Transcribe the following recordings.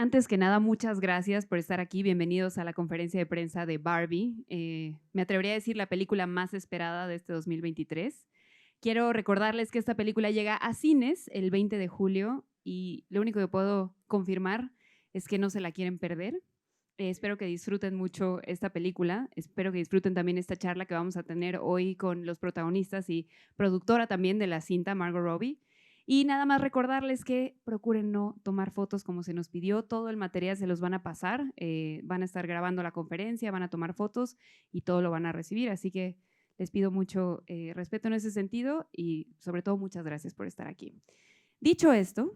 Antes que nada, muchas gracias por estar aquí. Bienvenidos a la conferencia de prensa de Barbie. Me atrevería a decir la película más esperada de este 2023. Quiero recordarles que esta película llega a cines el 20 de julio y lo único que puedo confirmar es que no se la quieren perder. Espero que disfruten mucho esta película. Espero que disfruten también esta charla que vamos a tener hoy con los protagonistas y productora también de la cinta, Margot Robbie. Y nada más recordarles que procuren no tomar fotos como se nos pidió. Todo el material se los van a pasar. Van a estar grabando la conferencia, van a tomar fotos y todo lo van a recibir. Así que les pido mucho respeto en ese sentido y sobre todo muchas gracias por estar aquí. Dicho esto,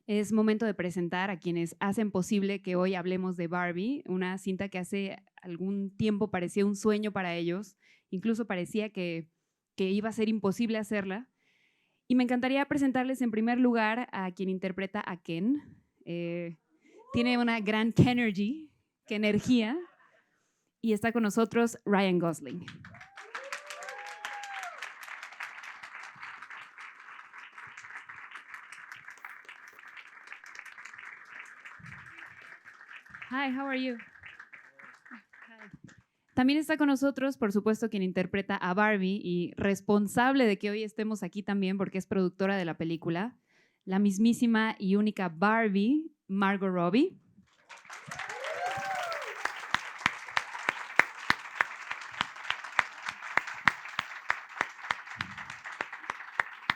es momento de presentar a quienes hacen posible que hoy hablemos de Barbie, una cinta que hace algún tiempo parecía un sueño para ellos, incluso parecía que iba a ser imposible hacerla. Y me encantaría presentarles en primer lugar a quien interpreta a Ken. Tiene una gran Kenergy, que energía, y está con nosotros Ryan Gosling. Hi, how are you? También está con nosotros, por supuesto, quien interpreta a Barbie y responsable de que hoy estemos aquí también porque es productora de la película, la mismísima y única Barbie, Margot Robbie.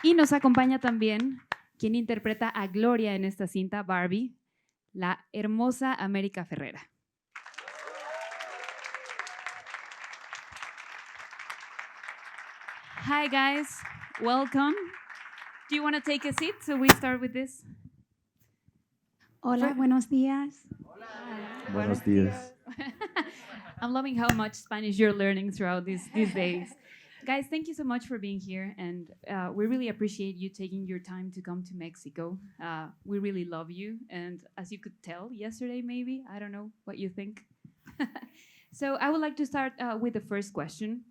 Y nos acompaña también quien interpreta a Gloria en esta cinta, Barbie, la hermosa América Ferrera. Hi guys, welcome. Do you want to take a seat so we start with this? Hola, buenos días. Hola. Buenos días. I'm loving how much Spanish you're learning throughout these days. Guys, thank you so much for being here, and we really appreciate you taking your time to come to Mexico. We really love you, and as you could tell yesterday, maybe, I don't know what you think. So I would like to start with the first question,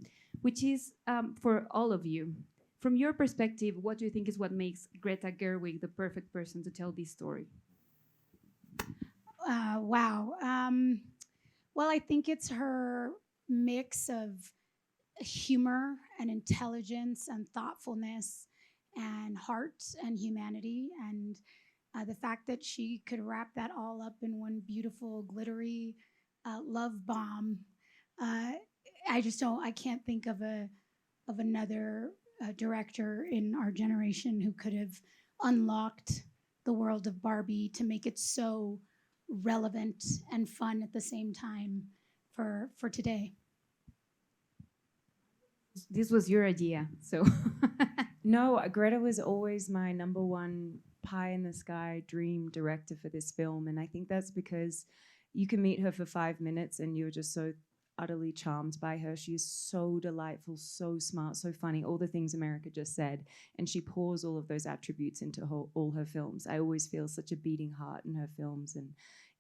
which is for all of you. From your perspective, what do you think is what makes Greta Gerwig the perfect person to tell this story? Wow. Well, I think it's her mix of humor and intelligence and thoughtfulness and heart and humanity, and the fact that she could wrap that all up in one beautiful, glittery love bomb. I can't think of another director in our generation who could have unlocked the world of Barbie to make it so relevant and fun at the same time for today. This was your idea, so. No, Greta was always my number one pie in the sky dream director for this film, and I think that's because you can meet her for 5 minutes and you're just so utterly charmed by her. She is so delightful, so smart, so funny, all the things America just said, and she pours all of those attributes into all her films. I always feel such a beating heart in her films, and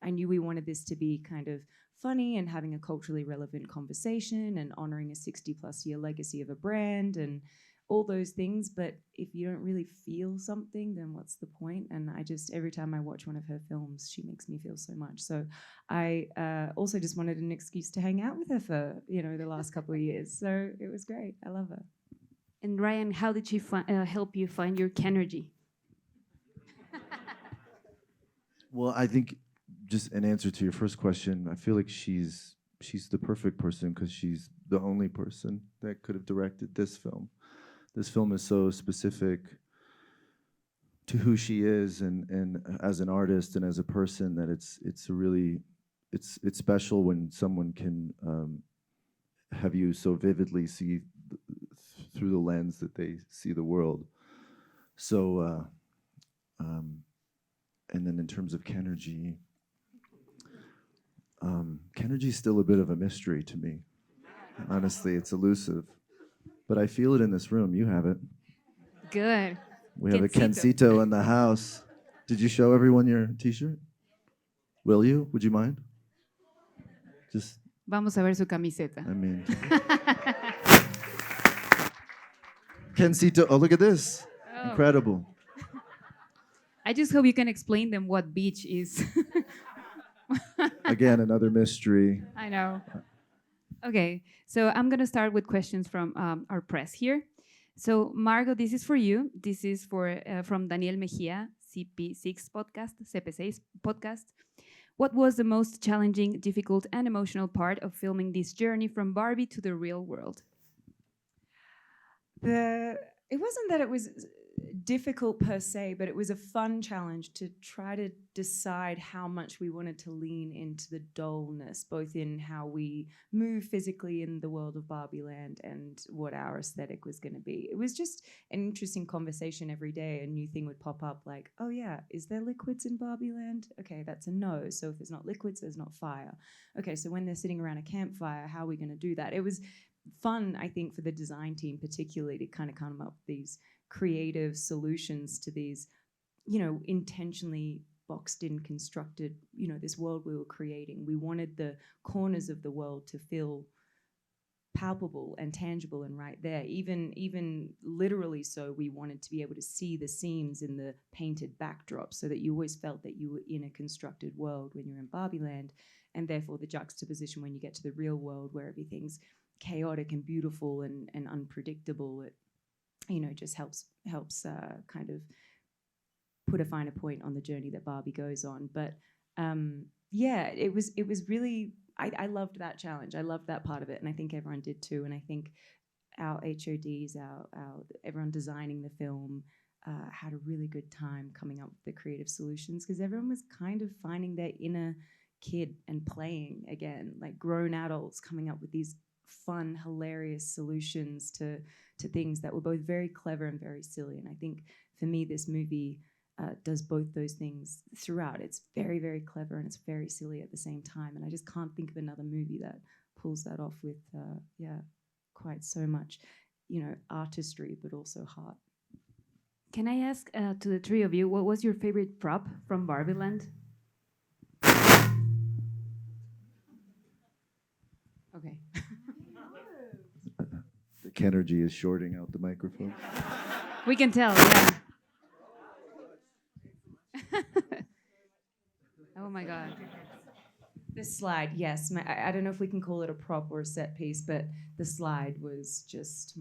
I knew we wanted this to be kind of funny and having a culturally relevant conversation and honoring a 60-plus year legacy of a brand and all those things, but if you don't really feel something, then what's the point? And I just, every time I watch one of her films, she makes me feel so much. So I also just wanted an excuse to hang out with her for, the last couple of years. So it was great. I love her. And Ryan, how did she help you find your Kenergy? Well, I think just an answer to your first question, I feel like she's the perfect person because she's the only person that could have directed this film. This film is so specific to who she is and as an artist and as a person that it's special when someone can have you so vividly see through the lens that they see the world. So, and then in terms of Kenergy, Kenergy's still a bit of a mystery to me. Honestly, it's elusive. But I feel it in this room. You have it. Good. We have a Kencito in the house. Did you show everyone your T-shirt? Will you? Would you mind? Just. Vamos a ver su camiseta. I mean. Kencito. Oh, look at this. Oh. Incredible. I just hope you can explain them what beach is. Again, another mystery. I know. Okay, so I'm going to start with questions from our press here. So, Margot, this is for you. This is from Daniel Mejia, CP6 podcast, CP6 podcast. What was the most challenging, difficult, and emotional part of filming this journey from Barbie to the real world? It wasn't that it was difficult per se, but it was a fun challenge to try to decide how much we wanted to lean into the dullness, both in how we move physically in the world of Barbie Land and what our aesthetic was going to be. It was just an interesting conversation every day. A new thing would pop up like, oh yeah, is there liquids in Barbie Land? Okay, that's a no. So if there's not liquids, there's not fire. Okay, so when they're sitting around a campfire, how are we going to do that? It was fun, I think, for the design team particularly to kind of come up with these creative solutions to these, intentionally boxed in, constructed, this world we were creating. We wanted the corners of the world to feel palpable and tangible and right there. Even literally so, we wanted to be able to see the seams in the painted backdrop so that you always felt that you were in a constructed world when you're in Barbie Land, and therefore the juxtaposition when you get to the real world where everything's chaotic and beautiful and unpredictable. It just helps kind of put a finer point on the journey that Barbie goes on. But it was really, I loved that challenge. I loved that part of it, and I think everyone did too. And I think our HODs, our everyone designing the film had a really good time coming up with the creative solutions, because everyone was kind of finding their inner kid and playing again, like grown adults coming up with these fun, hilarious solutions to things that were both very clever and very silly. And I think for me, this movie does both those things throughout. It's very, very clever and it's very silly at the same time. And I just can't think of another movie that pulls that off with, quite so much, artistry, but also heart. Can I ask to the three of you, what was your favorite prop from Barbie Land? Okay. The Kenergy is shorting out the microphone. We can tell, yeah. Oh my God. The slide, yes. I don't know if we can call it a prop or a set piece, but the slide was just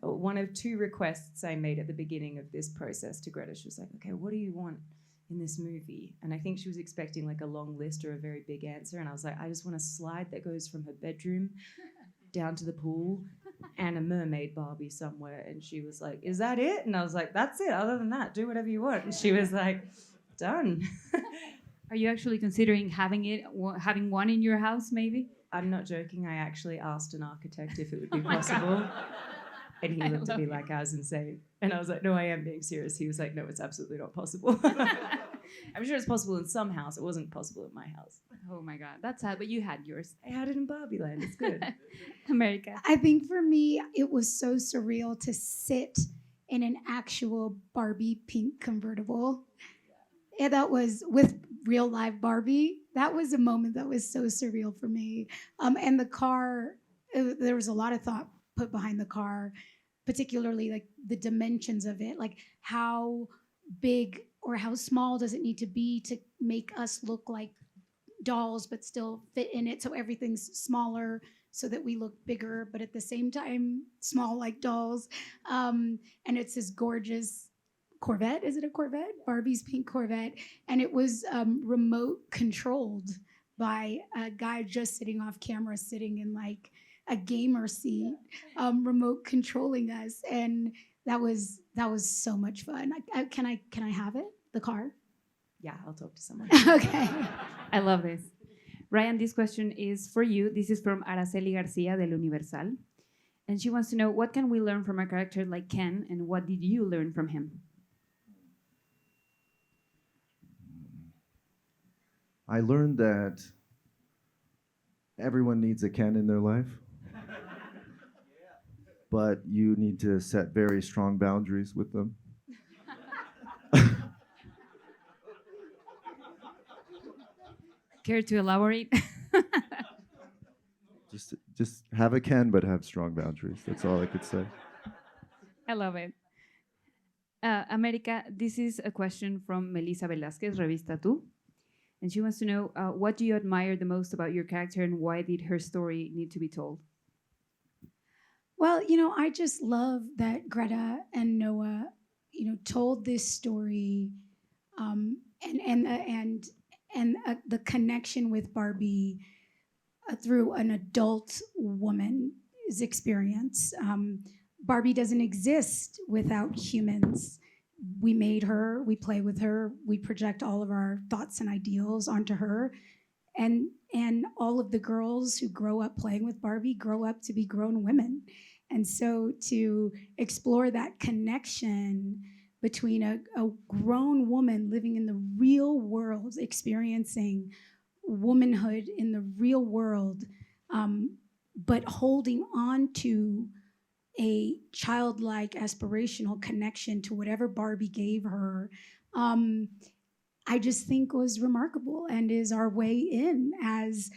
one of two requests I made at the beginning of this process to Greta. She was like, okay, what do you want in this movie? And I think she was expecting like a long list or a very big answer. And I was like, I just want a slide that goes from her bedroom down to the pool and a mermaid Barbie somewhere. And she was like, is that it? And I was like, that's it. Other than that, do whatever you want. And she was like, done. Are you actually considering having one in your house, maybe? I'm not joking. I actually asked an architect if it would be possible. And he looked at me like I was insane. And I was like, no, I am being serious. He was like, no, it's absolutely not possible. I'm sure it's possible in some house. It wasn't possible in my house. Oh my God, that's sad, but you had yours. I had it in Barbie Land. It's good. America. I think for me, it was so surreal to sit in an actual Barbie pink convertible. And that was with real live Barbie. That was a moment that was so surreal for me. And the car, there was a lot of thought put behind the car, particularly like the dimensions of it, like how big or how small does it need to be to make us look like dolls but still fit in it, so everything's smaller so that we look bigger but at the same time small like dolls. And it's this gorgeous Corvette. Is it a Corvette? Barbie's pink Corvette. And it was remote controlled by a guy just sitting off camera, sitting in like a gamer seat, remote controlling us. And that was so much fun. Can I have it? The car? Yeah, I'll talk to someone. Okay. I love this. Ryan, this question is for you. This is from Araceli Garcia del Universal. And she wants to know, what can we learn from a character like Ken, and what did you learn from him? I learned that everyone needs a Ken in their life. But you need to set very strong boundaries with them. Care to elaborate? Just have a Ken, but have strong boundaries. That's all I could say. I love it. America, this is a question from Melissa Velázquez, Revista Tú. And she wants to know, what do you admire the most about your character and why did her story need to be told? Well, I just love that Greta and Noah, told this story, and the connection with Barbie through an adult woman's experience. Barbie doesn't exist without humans. We made her, we play with her, we project all of our thoughts and ideals onto her. And all of the girls who grow up playing with Barbie grow up to be grown women. And so to explore that connection between a grown woman living in the real world, experiencing womanhood in the real world, but holding on to a childlike aspirational connection to whatever Barbie gave her, I just think was remarkable and is our way in as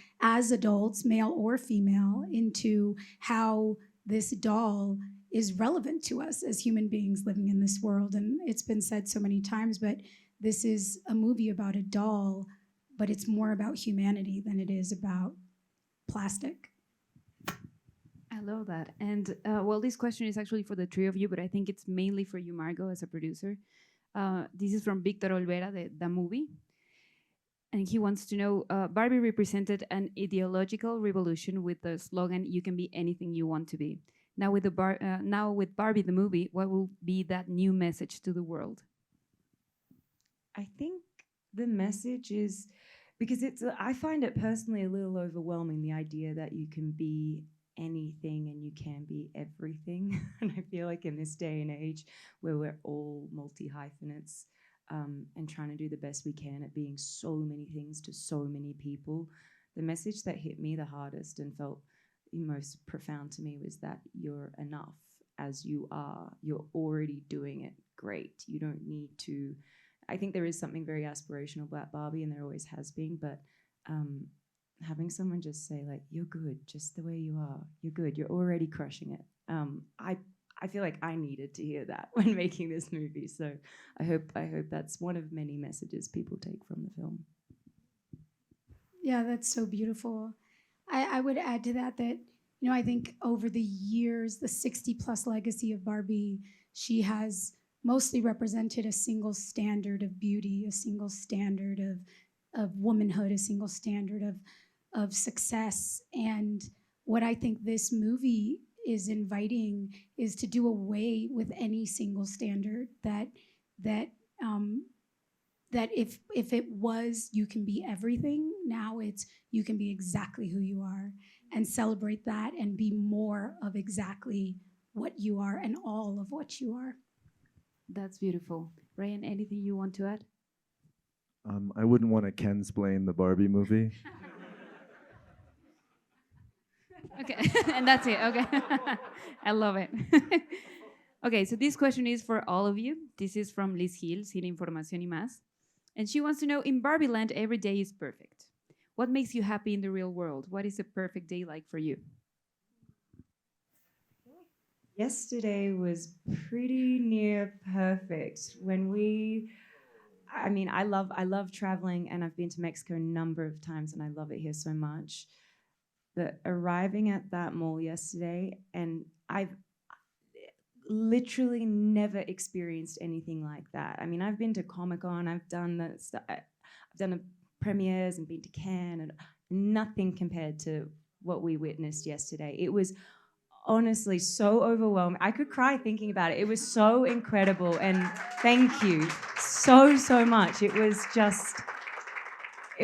adults, male or female, into how this doll is relevant to us as human beings living in this world. And it's been said so many times, but this is a movie about a doll, but it's more about humanity than it is about plastic. I love that. And well, this question is actually for the three of you, but I think it's mainly for you, Margot, as a producer. This is from Victor Olvera, the movie. And he wants to know, Barbie represented an ideological revolution with the slogan, "You can be anything you want to be." Now with, now with Barbie, the movie, what will be that new message to the world? I think the message is, because I find it personally a little overwhelming, the idea that you can be anything and you can be everything. And I feel like in this day and age where we're all multi-hyphenates and trying to do the best we can at being so many things to so many people, the message that hit me the hardest and felt most profound to me was that you're enough as you are. You're already doing it great. You don't need to. I think there is something very aspirational about Barbie, and there always has been, but having someone just say, like, you're good just the way you are, you're good, you're already crushing it. I feel like I needed to hear that when making this movie. So I hope that's one of many messages people take from the film. Yeah, that's so beautiful. I would add to that, I think over the years, the 60+ legacy of Barbie, she has mostly represented a single standard of beauty, a single standard of womanhood, a single standard of success. And what I think this movie is inviting is to do away with any single standard, that if it was you can be everything, now it's you can be exactly who you are, and celebrate that and be more of exactly what you are and all of what you are. That's beautiful. Ryan, anything you want to add? I wouldn't want to Kensplain the Barbie movie. Okay, and that's it. Okay, I love it. Okay, so this question is for all of you. This is from Liz Hill, Cine Información y Más. And she wants to know, in Barbie Land, every day is perfect. What makes you happy in the real world? What is a perfect day like for you? Yesterday was pretty near perfect. I love traveling, and I've been to Mexico a number of times, and I love it here so much. But arriving at that mall yesterday, and I've literally never experienced anything like that. I mean, I've been to Comic-Con, I've done the premieres and been to Cannes, and nothing compared to what we witnessed yesterday. It was honestly so overwhelming. I could cry thinking about it. It was so incredible, and thank you so much. It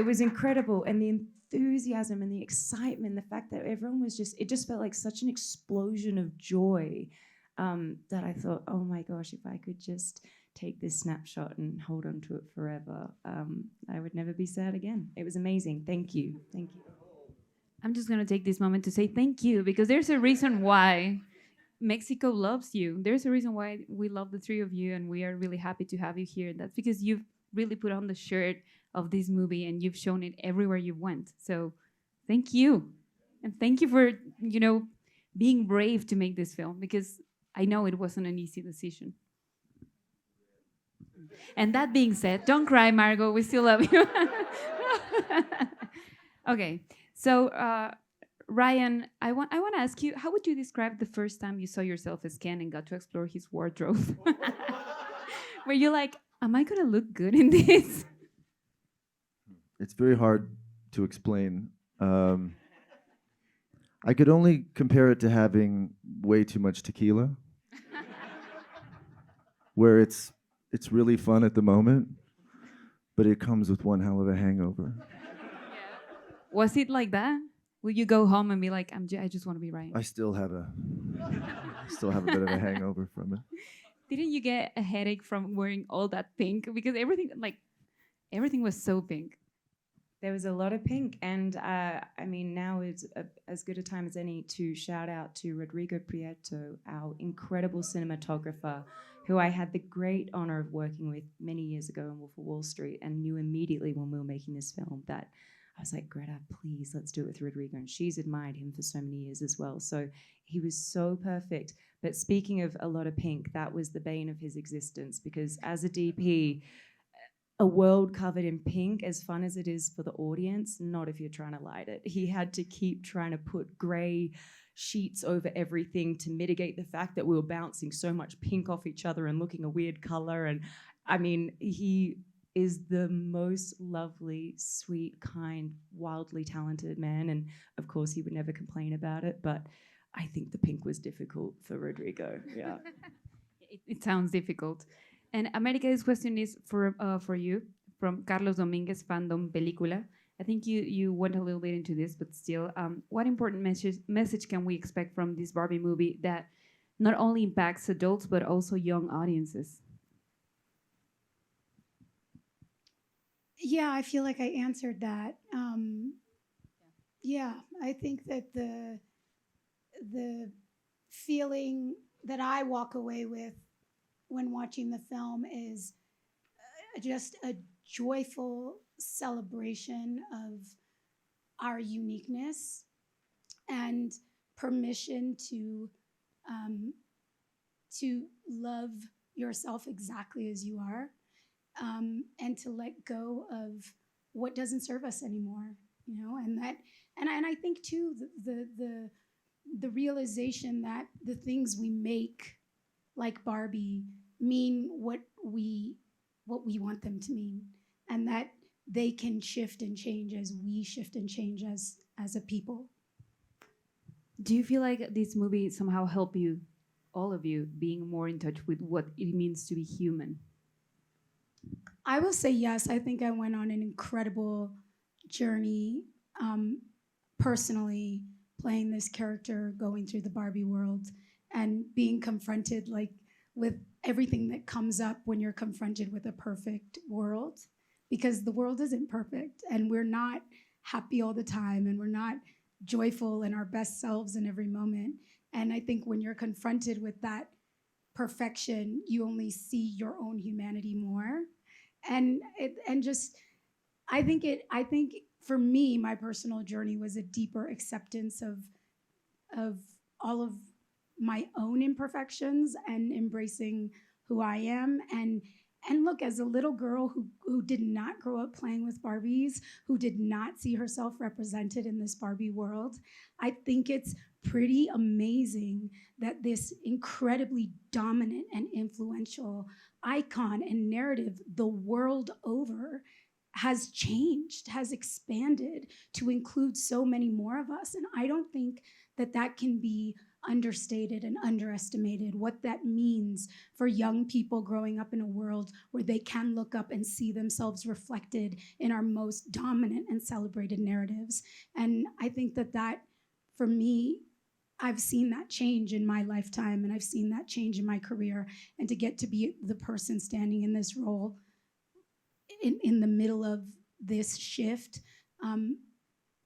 was incredible, and the enthusiasm and the excitement, the fact that everyone was it just felt like such an explosion of joy, that I thought, oh my gosh, if I could just take this snapshot and hold on to it forever, I would never be sad again. It was amazing. Thank you. Thank you. I'm just going to take this moment to say thank you, because there's a reason why Mexico loves you. There's a reason why we love the three of you, and we are really happy to have you here. That's because you've really put on the shirt of this movie, and you've shown it everywhere you went. So thank you. And thank you for, being brave to make this film, because I know it wasn't an easy decision. And that being said, don't cry, Margot. We still love you. Okay, so Ryan, I want to ask you, how would you describe the first time you saw yourself as Ken and got to explore his wardrobe? Were you like, am I gonna look good in this? It's very hard to explain. I could only compare it to having way too much tequila, where it's really fun at the moment, but it comes with one hell of a hangover. Was it like that? Will you go home and be like, I just want to be Ryan? I still have a bit of a hangover from it. Didn't you get a headache from wearing all that pink? Because everything was so pink. There was a lot of pink, and I mean, now is as good a time as any to shout out to Rodrigo Prieto, our incredible cinematographer, who I had the great honor of working with many years ago in Wolf of Wall Street, and knew immediately when we were making this film that I was like, Greta, please, let's do it with Rodrigo. And she's admired him for so many years as well. So he was so perfect. But speaking of a lot of pink, that was the bane of his existence, because as a DP, a world covered in pink, as fun as it is for the audience, not if you're trying to light it. He had to keep trying to put grey sheets over everything to mitigate the fact that we were bouncing so much pink off each other and looking a weird color. And I mean, he is the most lovely, sweet, kind, wildly talented man. And of course, he would never complain about it. But I think the pink was difficult for Rodrigo. Yeah. It sounds difficult. And America, this question is for you from Carlos Dominguez, Fandom Película. I think you went a little bit into this, but still, what important message can we expect from this Barbie movie that not only impacts adults but also young audiences? Yeah, I feel like I answered that. Yeah, I think that the feeling that I walk away with when watching the film is just a joyful celebration of our uniqueness and permission to love yourself exactly as you are, and to let go of what doesn't serve us anymore, you know, and I think too the realization that the things we make, like Barbie, mean what we want them to mean, and that they can shift and change as we shift and change as a people. Do you feel like this movie somehow helped you, all of you, being more in touch with what it means to be human? I will say yes. I think I went on an incredible journey, personally, playing this character, going through the Barbie world, and being confronted with everything that comes up when you're confronted with a perfect world, because the world isn't perfect, and we're not happy all the time, and we're not joyful in our best selves in every moment. And I think when you're confronted with that perfection, you only see your own humanity more. And I think for me, my personal journey was a deeper acceptance of all of my own imperfections and embracing who I am. And look, as a little girl who did not grow up playing with Barbies, who did not see herself represented in this Barbie world, I think it's pretty amazing that this incredibly dominant and influential icon and narrative the world over has changed, has expanded to include so many more of us. And I don't think that can be understated and underestimated, what that means for young people growing up in a world where they can look up and see themselves reflected in our most dominant and celebrated narratives. And I think that for me, I've seen that change in my lifetime, and I've seen that change in my career. And to get to be the person standing in this role in the middle of this shift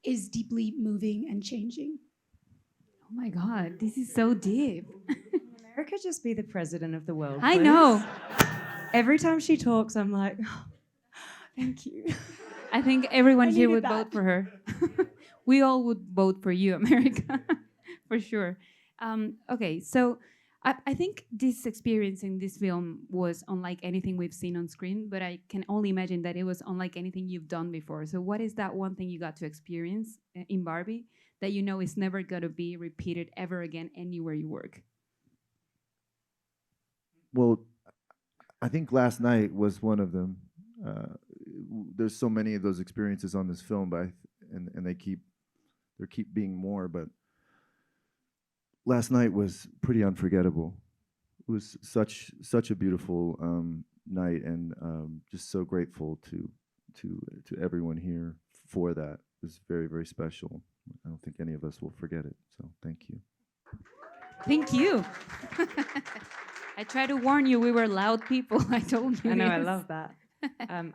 is deeply moving and changing. Oh my God, this is so deep. America just be the president of the world. I please. know. Every time she talks, I'm like, oh, thank you. I think everyone I here needed would that. vote for her. We all would vote for you, America, for sure. Okay, so I think this experience in this film was unlike anything we've seen on screen, but I can only imagine that it was unlike anything you've done before. So what is that one thing you got to experience in Barbie that you know is never going to be repeated ever again anywhere you work? Well, I think last night was one of them. There's so many of those experiences on this film, but and they keep being more. But last night was pretty unforgettable. It was such a beautiful night, and just so grateful to everyone here for that. It was very, very special. I don't think any of us will forget it. So thank you. Thank you. I tried to warn you, we were loud people. I told you. I know, yes. I love that.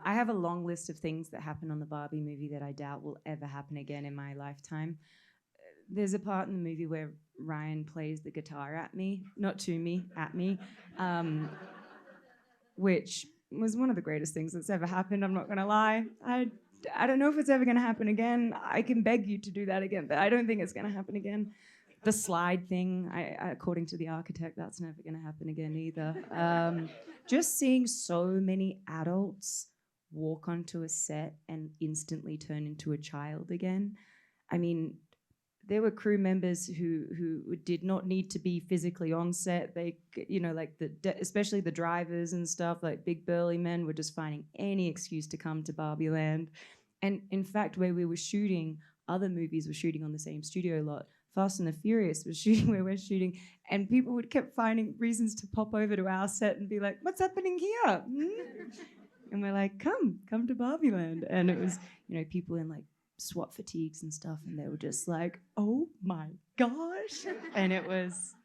I have a long list of things that happened on the Barbie movie that I doubt will ever happen again in my lifetime. There's a part in the movie where Ryan plays the guitar at me, not to me, at me, which was one of the greatest things that's ever happened, I'm not gonna lie. I don't know if it's ever gonna happen again. I can beg you to do that again, but I don't think it's gonna happen again. The slide thing, according to the architect, that's never gonna happen again either. Just seeing so many adults walk onto a set and instantly turn into a child again. I mean, there were crew members who did not need to be physically on set. They, you know, like especially the drivers and stuff, like big burly men were just finding any excuse to come to Barbie Land. And in fact, where we were shooting, other movies were shooting on the same studio lot. Fast and the Furious was shooting where we're shooting, and people would kept finding reasons to pop over to our set and be like, "What's happening here?" And we're like, "Come to Barbie Land." And it was, you know, people in like SWAT fatigues and stuff, and they were just like, "Oh my gosh!" And it was,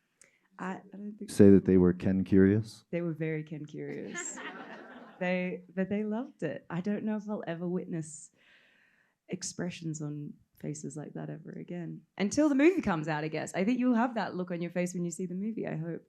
I don't think Say that they were Ken curious. they were very Ken curious. But they loved it. I don't know if I'll ever witness expressions on faces like that ever again. Until the movie comes out, I guess. I think you'll have that look on your face when you see the movie, I hope.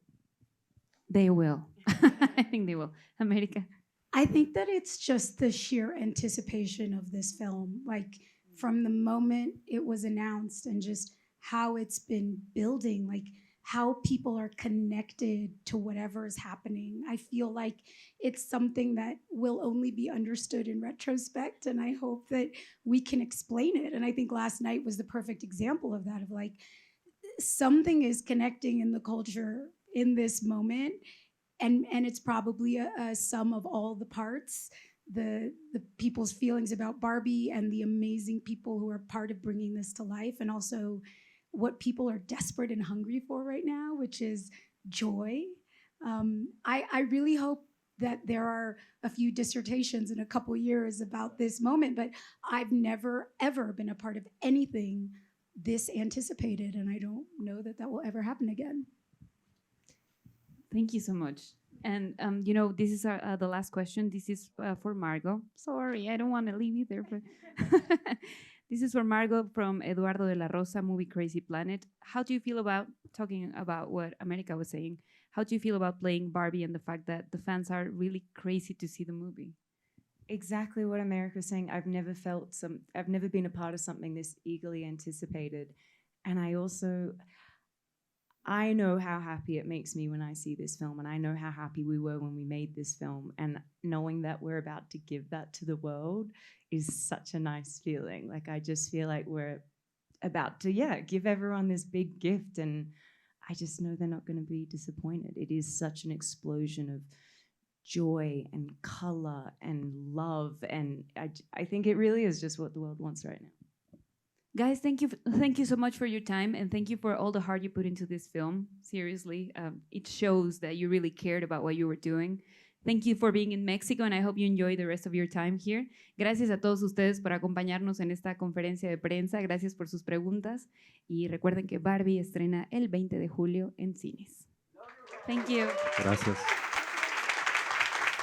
They will. I think they will. America. I think that it's just the sheer anticipation of this film, like from the moment it was announced and just how it's been building, like how people are connected to whatever is happening. I feel like it's something that will only be understood in retrospect, and I hope that we can explain it. And I think last night was the perfect example of that, of like something is connecting in the culture in this moment, and it's probably a sum of all the parts, the people's feelings about Barbie and the amazing people who are part of bringing this to life, and also what people are desperate and hungry for right now, which is joy. I really hope that there are a few dissertations in a couple years about this moment, but I've never, ever been a part of anything this anticipated, and I don't know that that will ever happen again. Thank you so much. And you know, this is the last question. This is for Margot. Sorry, I don't want to leave either, but this is for Margot from Eduardo de la Rosa, movie Crazy Planet. How do you feel about talking about what America was saying? How do you feel about playing Barbie and the fact that the fans are really crazy to see the movie? Exactly what America's saying. I've never been a part of something this eagerly anticipated. And I know how happy it makes me when I see this film, and I know how happy we were when we made this film, and knowing that we're about to give that to the world is such a nice feeling. Like, I just feel like we're about to, give everyone this big gift, and I just know they're not going to be disappointed. It is such an explosion of joy and color and love, and I think it really is just what the world wants right now. Guys, thank you so much for your time, and thank you for all the heart you put into this film. Seriously, it shows that you really cared about what you were doing. Thank you for being in Mexico, and I hope you enjoy the rest of your time here. Gracias a todos ustedes por acompañarnos en esta conferencia de prensa. Gracias por sus preguntas. Y recuerden que Barbie estrena el 20 de julio en cines. Thank you. Gracias.